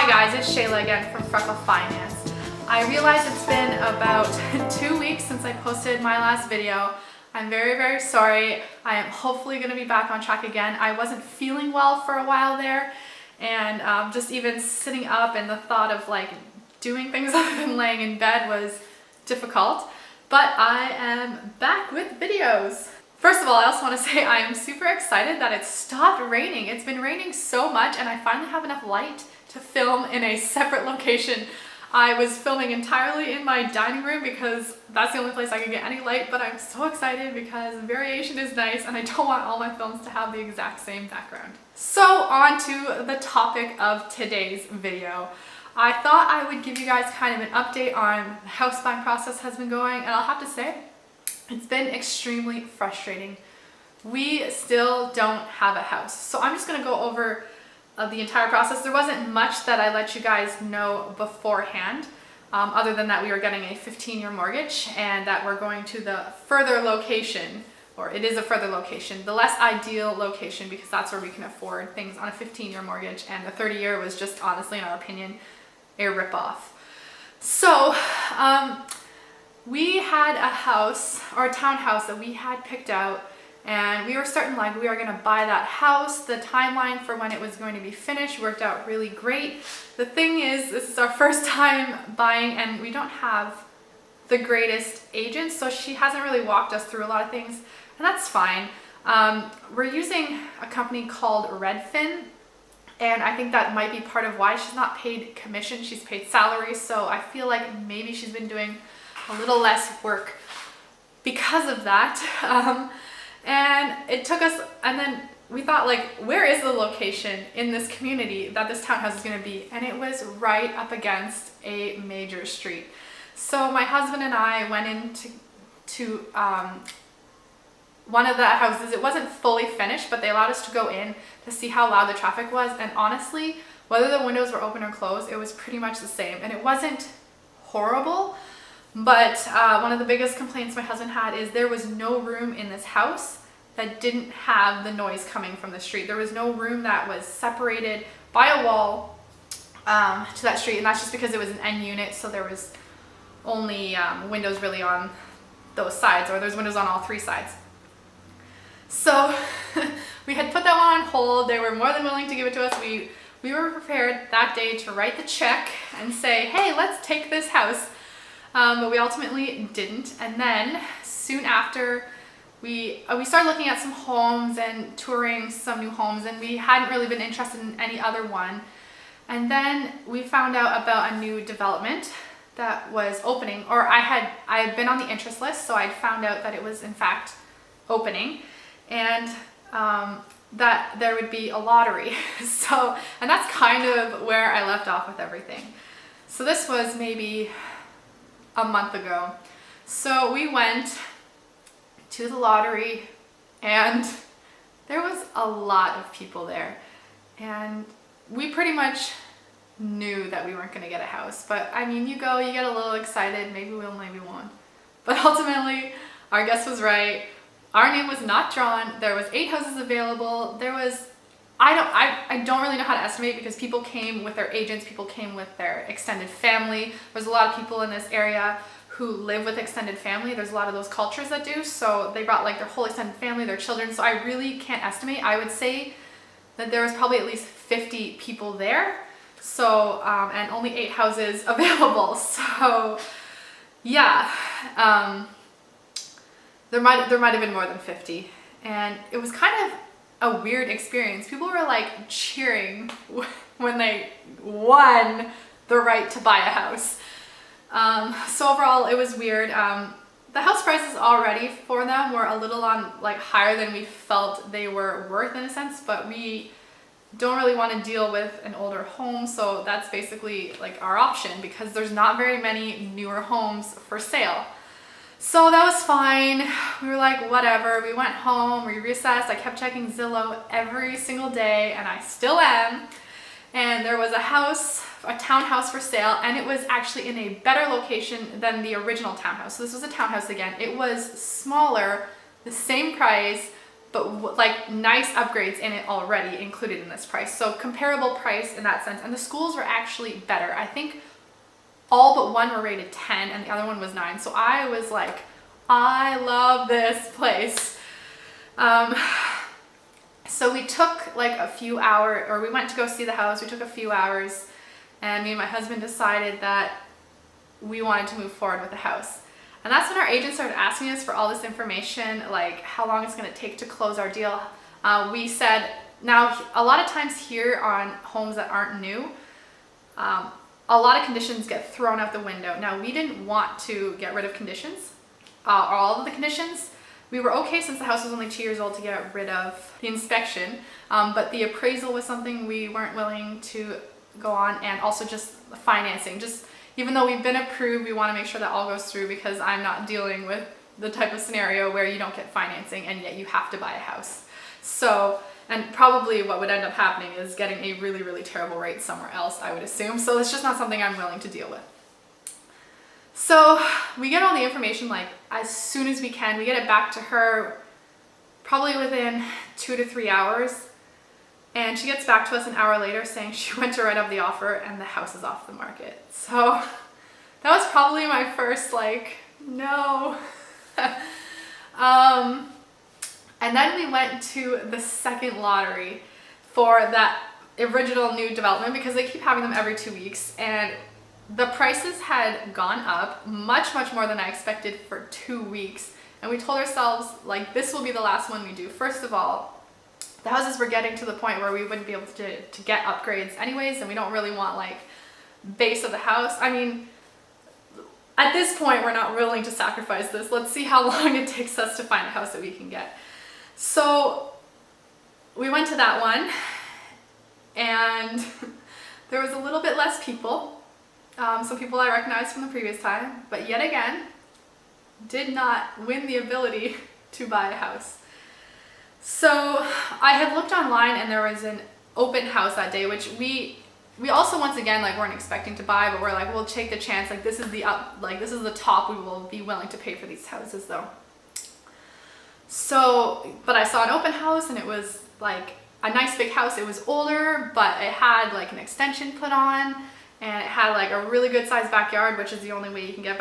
Hi guys, it's Shayla again from Freckle Finance. I realize it's been about 2 weeks since I posted my last video. I'm very sorry. I am hopefully going to be back on track again. I wasn't feeling well for a while there, and just even sitting up and the thought of like doing things other than laying in bed was difficult. But I am back with videos. First of all, I also want to say I am super excited that it stopped raining. It's been raining so much and I finally have enough light to film in a separate location. I was filming entirely in my dining room because that's the only place I could get any light, but I'm so excited because variation is nice and I don't want all my films to have the exact same background. So on to the topic of today's video. I thought I would give you guys kind of an update on the house buying process has been going, and I'll have to say it's been extremely frustrating. We still don't have a house. So I'm just gonna go over the entire process. There wasn't much that I let you guys know beforehand, other than that we were getting a 15-year mortgage and that we're going to the further location, or it is a further location, the less ideal location, because that's where we can afford things on a 15-year mortgage, and the 30-year was just honestly, in our opinion, a ripoff. So we had a house, or a townhouse that we had picked out, and we were certain like we are going to buy that house. The timeline for when it was going to be finished worked out really great. The thing is, this is our first time buying and we don't have the greatest agent, so she hasn't really walked us through a lot of things, and that's fine. We're using a company called Redfin, and I think that might be part of why she's not paid commission, she's paid salary, so I feel like maybe she's been doing a little less work because of that. And it took us, and then we thought like, where is the location in this community that this townhouse is going to be? And it was right up against a major street. So my husband and I went into one of the houses. It wasn't fully finished, but they allowed us to go in to see how loud the traffic was. And honestly, whether the windows were open or closed, it was pretty much the same. And it wasn't horrible. But one of the biggest complaints my husband had is there was no room in this house that didn't have the noise coming from the street. There was no room that was separated by a wall to that street, and that's just because it was an end unit, so there was only windows really on those sides, or there's windows on all three sides. So we had put that one on hold. They were more than willing to give it to us. We were prepared that day to write the check and say, hey, let's take this house. But we ultimately didn't. And then soon after, we started looking at some homes and touring some new homes, and we hadn't really been interested in any other one. And then we found out about a new development that was opening, or I had been on the interest list, so I'd found out that it was in fact opening, and that there would be a lottery. So, and that's kind of where I left off with everything. So this was maybe a month ago. So we went to the lottery and there was a lot of people there, and we pretty much knew that we weren't going to get a house. But I mean, you get a little excited, maybe we'll, maybe won't. But ultimately our guess was right. Our name was not drawn. There was 8 houses available. There was, I don't really know how to estimate, because people came with their agents, people came with their extended family. There's a lot of people in this area who live with extended family. There's a lot of those cultures that do, so they brought like their whole extended family, their children. So I really can't estimate. I would say that there was probably at least 50 people there. So, and only 8 houses available. So yeah, there might have been more than 50. And it was kind of a weird experience. People were like cheering when they won the right to buy a house. So overall it was weird. The house prices already for them were a little on like higher than we felt they were worth in a sense, but we don't really want to deal with an older home, so that's basically like our option, because there's not very many newer homes for sale. So that was fine. We were like, whatever. We went home, we reassessed. I kept checking Zillow every single day, and I still am. And there was a townhouse for sale, and it was actually in a better location than the original townhouse. So this was a townhouse again. It was smaller, the same price, but like nice upgrades in it already included in this price. So comparable price in that sense. And the schools were actually better. I think all but one were rated 10 and the other one was 9. So I was like, I love this place. So we took like a few hours, or we went to go see the house. We took a few hours and me and my husband decided that we wanted to move forward with the house. And that's when our agent started asking us for all this information, like how long it's going to take to close our deal. We said, now a lot of times here on homes that aren't new, a lot of conditions get thrown out the window. Now we didn't want to get rid of conditions, all of the conditions. We were okay since the house was only 2 years old to get rid of the inspection, but the appraisal was something we weren't willing to go on, and also just the financing. Just even though we've been approved, we want to make sure that all goes through, because I'm not dealing with the type of scenario where you don't get financing and yet you have to buy a house. So, and probably what would end up happening is getting a really, really terrible rate somewhere else, I would assume. So it's just not something I'm willing to deal with. So we get all the information like as soon as we can. We get it back to her probably within 2 to 3 hours. And she gets back to us an hour later saying she went to write up the offer and the house is off the market. So that was probably my first like, no. And then we went to the second lottery for that original new development, because they keep having them every 2 weeks. And the prices had gone up much, much more than I expected for 2 weeks. And we told ourselves like, this will be the last one we do. First of all, the houses were getting to the point where we wouldn't be able to get upgrades anyways, and we don't really want like base of the house. I mean, at this point, we're not willing to sacrifice this. Let's see how long it takes us to find a house that we can get. So we went to that one, and there was a little bit less people. Some people I recognized from the previous time, but yet again, did not win the ability to buy a house. So I had looked online and there was an open house that day, which we also once again like weren't expecting to buy, but we're like, we'll take the chance. Like this is the top we will be willing to pay for these houses though. So, but I saw an open house and it was like a nice big house. It was older, but it had like an extension put on, and it had like a really good sized backyard, which is the only way you can get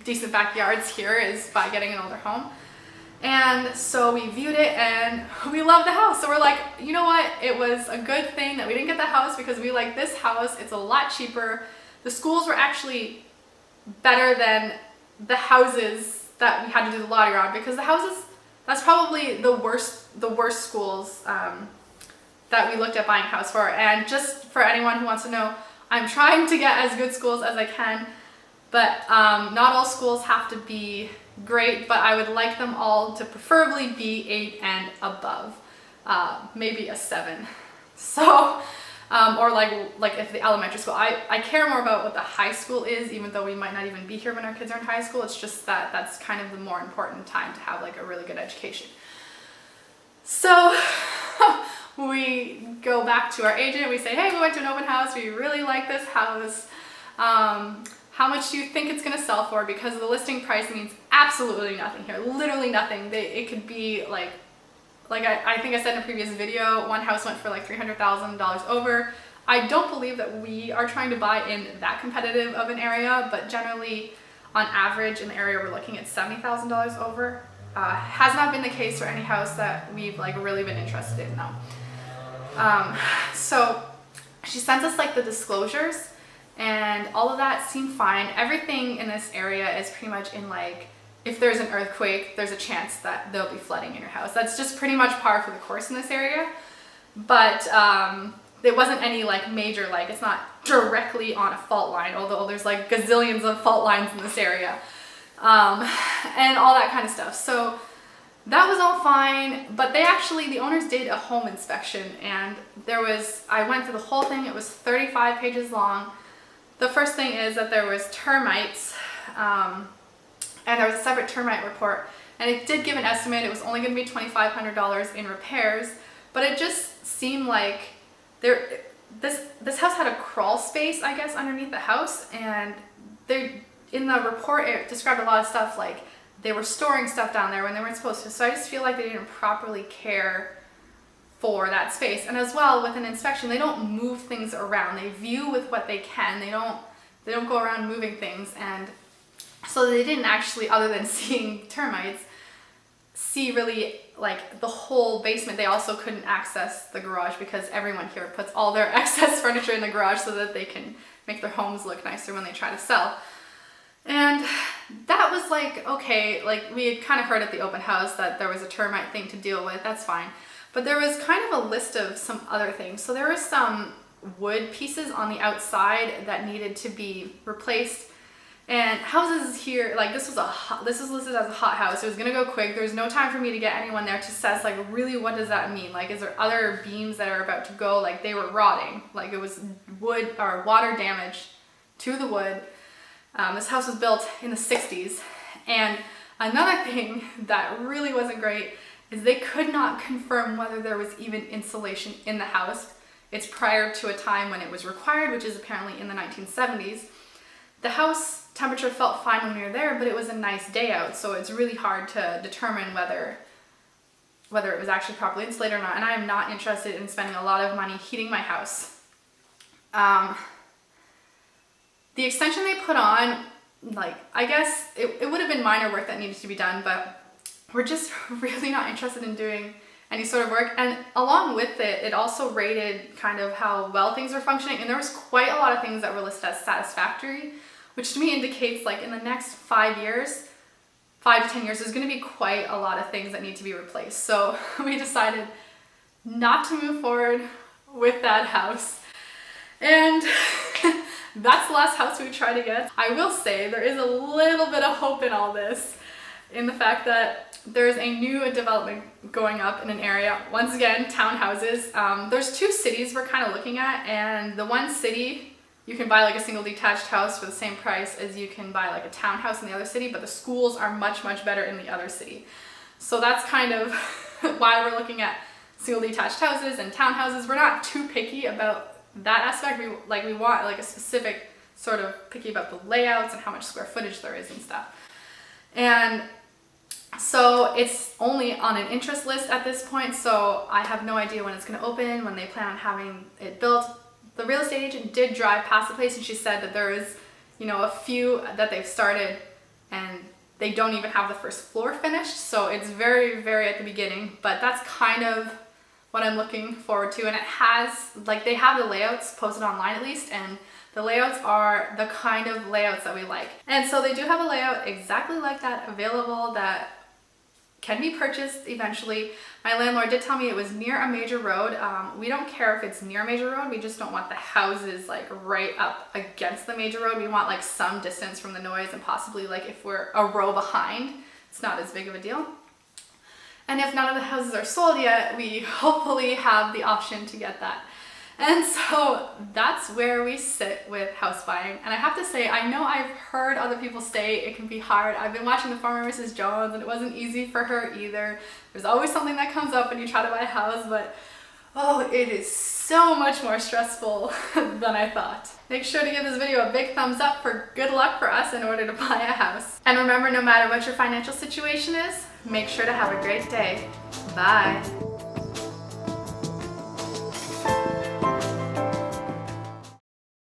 decent backyards here is by getting an older home. And so we viewed it and we loved the house. So we're like, you know what? It was a good thing that we didn't get the house, because we like this house. It's a lot cheaper. The schools were actually better than the houses that we had to do the lottery on, because the houses, that's probably the worst schools that we looked at buying a house for. And just for anyone who wants to know, I'm trying to get as good schools as I can, but not all schools have to be great, but I would like them all to preferably be 8 and above, maybe a 7. So, or like if the elementary school, I care more about what the high school is, even though we might not even be here when our kids are in high school. It's just that that's kind of the more important time to have like a really good education. So we go back to our agent, we say, hey, we went to an open house, we really like this house. How much do you think it's going to sell for? Because the listing price means absolutely nothing here, literally nothing. It could be like I think I said in a previous video, one house went for like $300,000 over. I don't believe that we are trying to buy in that competitive of an area, but generally on average in the area we're looking at $70,000 over. Has not been the case for any house that we've like really been interested in though. So she sent us like the disclosures, and all of that seemed fine. Everything in this area is pretty much in like, if there's an earthquake, there's a chance that there'll be flooding in your house. That's just pretty much par for the course in this area. But there wasn't any like major, like it's not directly on a fault line, although there's like gazillions of fault lines in this area. And all that kind of stuff. So that was all fine, but the owners did a home inspection, and I went through the whole thing. It was 35 pages long. The first thing is that there was termites, and there was a separate termite report, and it did give an estimate. It was only going to be $2,500 in repairs, but it just seemed like this house had a crawl space, I guess, underneath the house, and in the report it described a lot of stuff like they were storing stuff down there when they weren't supposed to. So I just feel like they didn't properly care for that space. And as well, with an inspection, they don't move things around. They view with what they can. They don't go around moving things. And so they didn't actually, other than seeing termites, see really like the whole basement. They also couldn't access the garage because everyone here puts all their excess furniture in the garage so that they can make their homes look nicer when they try to sell. And that was like, okay, like we had kind of heard at the open house that there was a termite thing to deal with, that's fine. But there was kind of a list of some other things. So there were some wood pieces on the outside that needed to be replaced. And houses here, like this was listed as a hot house. It was gonna go quick. There's no time for me to get anyone there to assess like really what does that mean? Like is there other beams that are about to go? Like they were rotting. Like it was wood or water damage to the wood. This house was built in the 60s. And another thing that really wasn't great is they could not confirm whether there was even insulation in the house. It's prior to a time when it was required, which is apparently in the 1970s. The house temperature felt fine when we were there, but it was a nice day out, so it's really hard to determine whether it was actually properly insulated or not, and I am not interested in spending a lot of money heating my house. The extension they put on, like, I guess it would have been minor work that needed to be done, but we're just really not interested in doing any sort of work. And along with it, it also rated kind of how well things were functioning, and there was quite a lot of things that were listed as satisfactory, which to me indicates like in the next 5 years, 5 to 10 years, there's going to be quite a lot of things that need to be replaced. So we decided not to move forward with that house. And that's the last house we tried to get. I will say there is a little bit of hope in all this, in the fact that there's a new development going up in an area. Once again, townhouses. There's 2 cities we're kind of looking at, and the one city, you can buy like a single detached house for the same price as you can buy like a townhouse in the other city, but the schools are much, much better in the other city. So that's kind of why we're looking at single detached houses and townhouses. We're not too picky about that aspect. We want like a specific sort of picky about the layouts and how much square footage there is and stuff. And so it's only on an interest list at this point, so I have no idea when it's going to open, when they plan on having it built. The real estate agent did drive past the place, and she said that there is, you know, a few that they've started and they don't even have the first floor finished, so it's very, very at the beginning. But that's kind of what I'm looking forward to, and it has, like, they have the layouts posted online at least, and the layouts are the kind of layouts that we like. And so they do have a layout exactly like that available that can be purchased eventually. My landlord did tell me it was near a major road. We don't care if it's near a major road, we just don't want the houses like right up against the major road. We want like some distance from the noise, and possibly like if we're a row behind, it's not as big of a deal. And if none of the houses are sold yet, we hopefully have the option to get that. And so that's where we sit with house buying. And I have to say, I know I've heard other people say it can be hard. I've been watching The Farmer Mrs. Jones, and it wasn't easy for her either. There's always something that comes up when you try to buy a house, but oh, it is so much more stressful than I thought. Make sure to give this video a big thumbs up for good luck for us in order to buy a house. And remember, no matter what your financial situation is, make sure to have a great day. Bye.